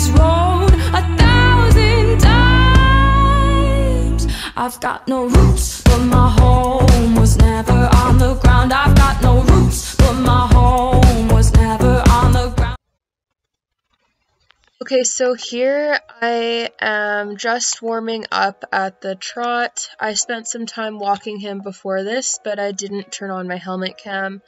this road 1,000 times. I've got no roots, but my home was never on the ground. I've got no roots, but my home was never on the ground. Okay, so here I am just warming up at the trot. I spent some time walking him before this, but I didn't turn on my helmet cam.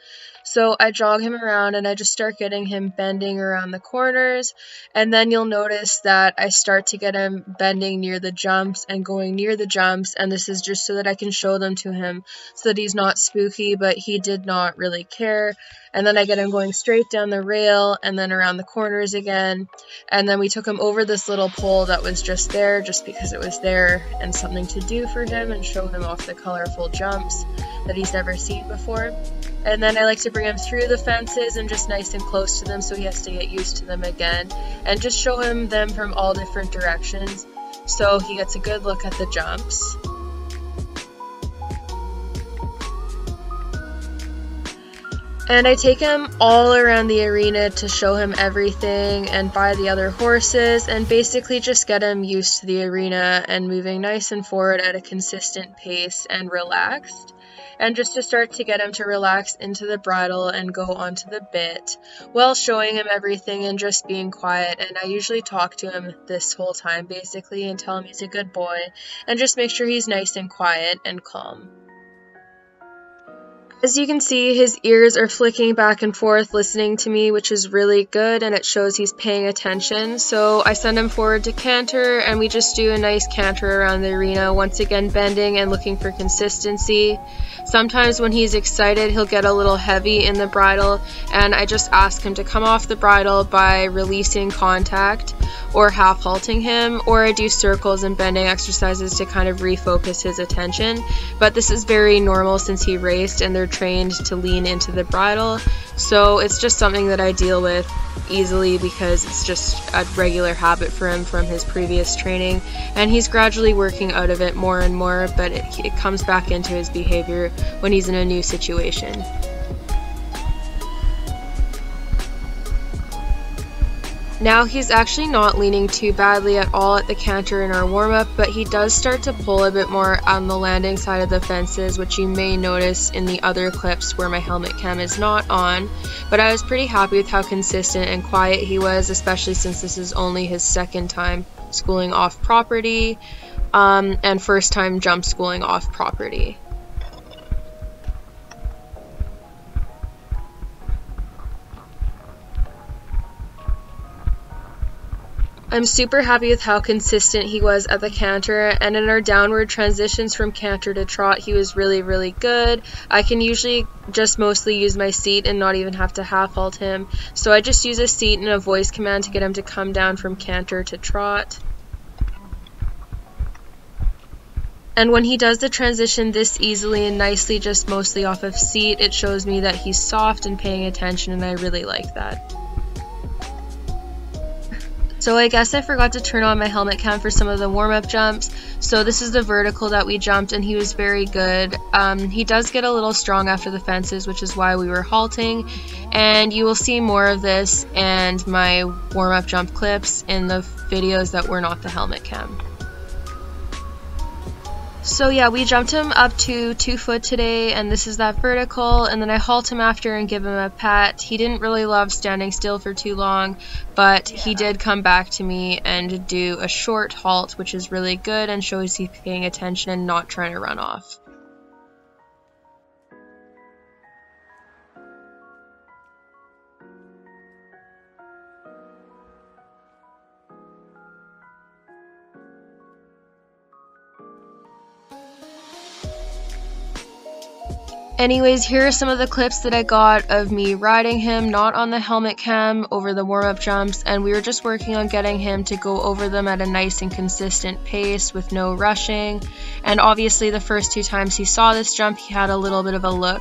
So I jog him around and I just start getting him bending around the corners, and then you'll notice that I start to get him bending near the jumps and going near the jumps, and this is just so that I can show them to him so that he's not spooky, but he did not really care. And then I get him going straight down the rail and then around the corners again, and then we took him over this little pole that was just there just because it was there and something to do for him and show him off the colorful jumps that he's never seen before. And then I like to bring him through the fences and just nice and close to them so he has to get used to them again, and just show him them from all different directions so he gets a good look at the jumps. And I take him all around the arena to show him everything and by the other horses, and basically just get him used to the arena and moving nice and forward at a consistent pace and relaxed. And just to start to get him to relax into the bridle and go onto the bit while showing him everything and just being quiet. And I usually talk to him this whole time basically and tell him he's a good boy and just make sure he's nice and quiet and calm. As you can see, his ears are flicking back and forth listening to me, which is really good, and it shows he's paying attention. So I send him forward to canter, and we just do a nice canter around the arena, once again bending and looking for consistency. Sometimes when he's excited, he'll get a little heavy in the bridle, and I just ask him to come off the bridle by releasing contact or half halting him, or I do circles and bending exercises to kind of refocus his attention. But this is very normal since he raced and they're trained to lean into the bridle, so it's just something that I deal with easily because it's just a regular habit for him from his previous training, and he's gradually working out of it more and more, but it comes back into his behavior when he's in a new situation. Now he's actually not leaning too badly at all at the canter in our warm-up, but he does start to pull a bit more on the landing side of the fences, which you may notice in the other clips where my helmet cam is not on. But I was pretty happy with how consistent and quiet he was, especially since this is only his second time schooling off property and first time jump schooling off property. I'm super happy with how consistent he was at the canter, and in our downward transitions from canter to trot he was really good. I can usually just mostly use my seat and not even have to half halt him, so I just use a seat and a voice command to get him to come down from canter to trot. And when he does the transition this easily and nicely just mostly off of seat, it shows me that he's soft and paying attention, and I really like that. So I guess I forgot to turn on my helmet cam for some of the warm-up jumps. So this is the vertical that we jumped, and he was very good. He does get a little strong after the fences, which is why we were halting. And you will see more of this and my warm-up jump clips in the videos that were not the helmet cam. So yeah, we jumped him up to 2 foot today, and this is that vertical, and then I halt him after and give him a pat. He didn't really love standing still for too long, but he did come back to me and do a short halt, which is really good and shows he's paying attention and not trying to run off. Anyways, here are some of the clips that I got of me riding him, not on the helmet cam, over the warm-up jumps, and we were just working on getting him to go over them at a nice and consistent pace with no rushing. And obviously the first 2 times he saw this jump, he had a little bit of a look.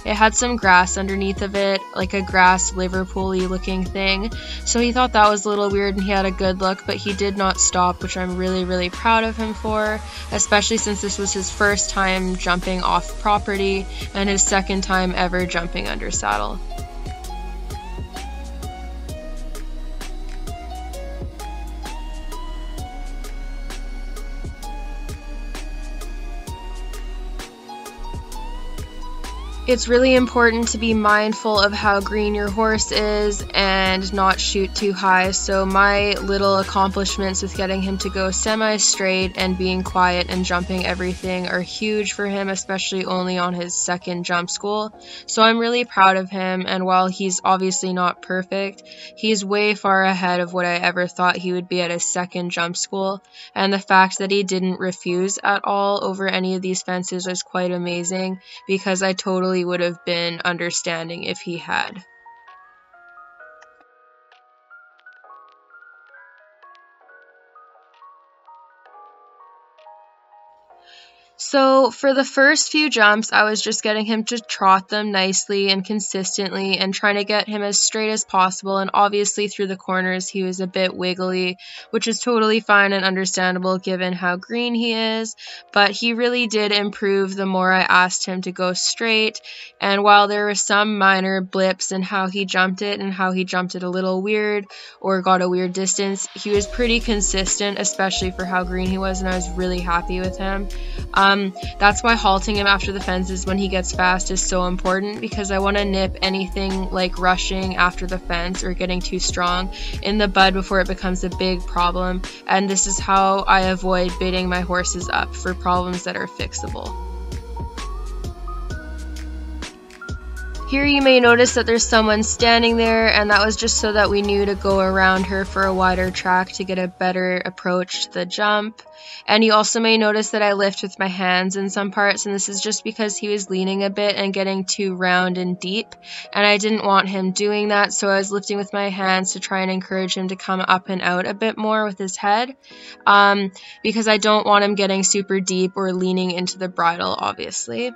It had some grass underneath of it, like a grass Liverpool-y looking thing, so he thought that was a little weird and he had a good look, but he did not stop, which I'm really proud of him for, especially since this was his first time jumping off property and his second time ever jumping under saddle. It's really important to be mindful of how green your horse is and not shoot too high, so my little accomplishments with getting him to go semi-straight and being quiet and jumping everything are huge for him, especially only on his second jump school. So I'm really proud of him, and while he's obviously not perfect, he's way far ahead of what I ever thought he would be at his second jump school, and the fact that he didn't refuse at all over any of these fences was quite amazing, because I totally would have been understanding if he had. So for the first few jumps, I was just getting him to trot them nicely and consistently and trying to get him as straight as possible, and obviously through the corners he was a bit wiggly, which is totally fine and understandable given how green he is, but he really did improve the more I asked him to go straight, and while there were some minor blips in how he jumped it and how he jumped it a little weird or got a weird distance, he was pretty consistent, especially for how green he was, and I was really happy with him. That's why halting him after the fences when he gets fast is so important, because I want to nip anything like rushing after the fence or getting too strong in the bud before it becomes a big problem, and this is how I avoid bidding my horses up for problems that are fixable. Here you may notice that there's someone standing there, and that was just so that we knew to go around her for a wider track to get a better approach to the jump. And you also may notice that I lift with my hands in some parts, and this is just because he was leaning a bit and getting too round and deep, and I didn't want him doing that, so I was lifting with my hands to try and encourage him to come up and out a bit more with his head, because I don't want him getting super deep or leaning into the bridle, obviously.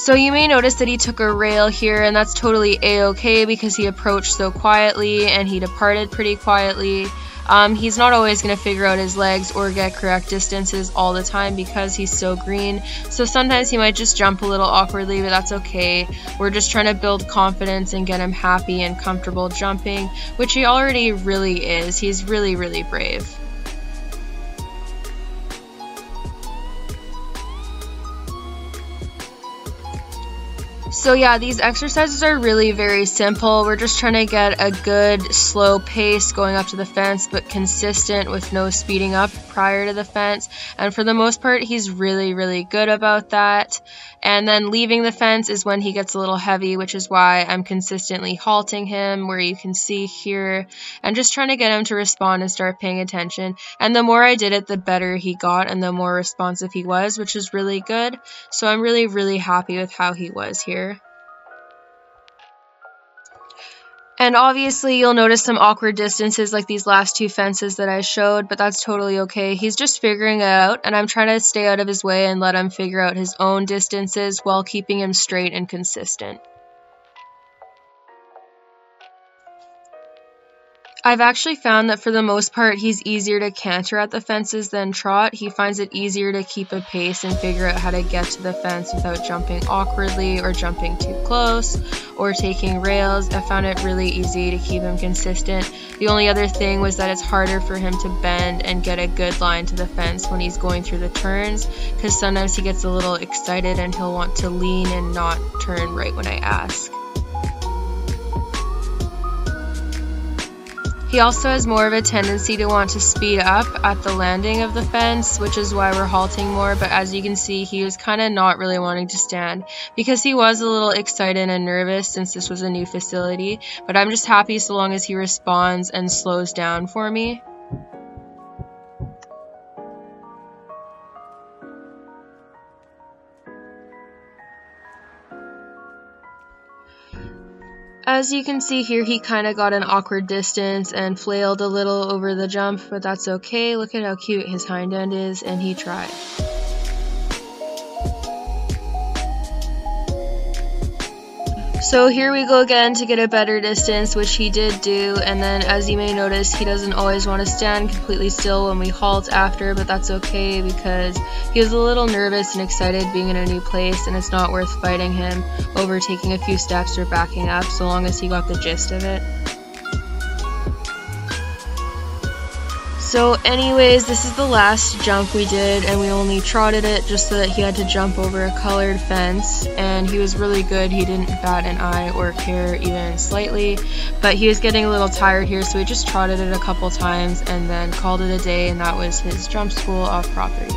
So you may notice that he took a rail here, and that's totally a-okay because he approached so quietly and he departed pretty quietly. He's not always going to figure out his legs or get correct distances all the time because he's so green, so sometimes he might just jump a little awkwardly, but that's okay. We're just trying to build confidence and get him happy and comfortable jumping, which he already really is. He's really, really brave. So yeah, these exercises are really very simple. We're just trying to get a good slow pace going up to the fence, but consistent with no speeding up prior to the fence. And for the most part, he's really, really good about that. And then leaving the fence is when he gets a little heavy, which is why I'm consistently halting him, where you can see here, and just trying to get him to respond and start paying attention. And the more I did it, the better he got and the more responsive he was, which is really good. So I'm really, really happy with how he was here. And obviously you'll notice some awkward distances like these last two fences that I showed, but that's totally okay. He's just figuring it out, and I'm trying to stay out of his way and let him figure out his own distances while keeping him straight and consistent. I've actually found that for the most part he's easier to canter at the fences than trot. He finds it easier to keep a pace and figure out how to get to the fence without jumping awkwardly or jumping too close or taking rails. I found it really easy to keep him consistent. The only other thing was that it's harder for him to bend and get a good line to the fence when he's going through the turns, because sometimes he gets a little excited and he'll want to lean and not turn right when I ask. He also has more of a tendency to want to speed up at the landing of the fence, which is why we're halting more, but as you can see, he was kind of not really wanting to stand because he was a little excited and nervous since this was a new facility, but I'm just happy so long as he responds and slows down for me. As you can see here, he kind of got an awkward distance and flailed a little over the jump, but that's okay. Look at how cute his hind end is, and he tried. So here we go again to get a better distance, which he did do, and then as you may notice, he doesn't always want to stand completely still when we halt after, but that's okay because he was a little nervous and excited being in a new place, and it's not worth fighting him over taking a few steps or backing up so long as he got the gist of it. So anyways, this is the last jump we did, and we only trotted it just so that he had to jump over a colored fence, and he was really good. He didn't bat an eye or care even slightly, but he was getting a little tired here, so we just trotted it a couple times and then called it a day, and that was his jump school off property.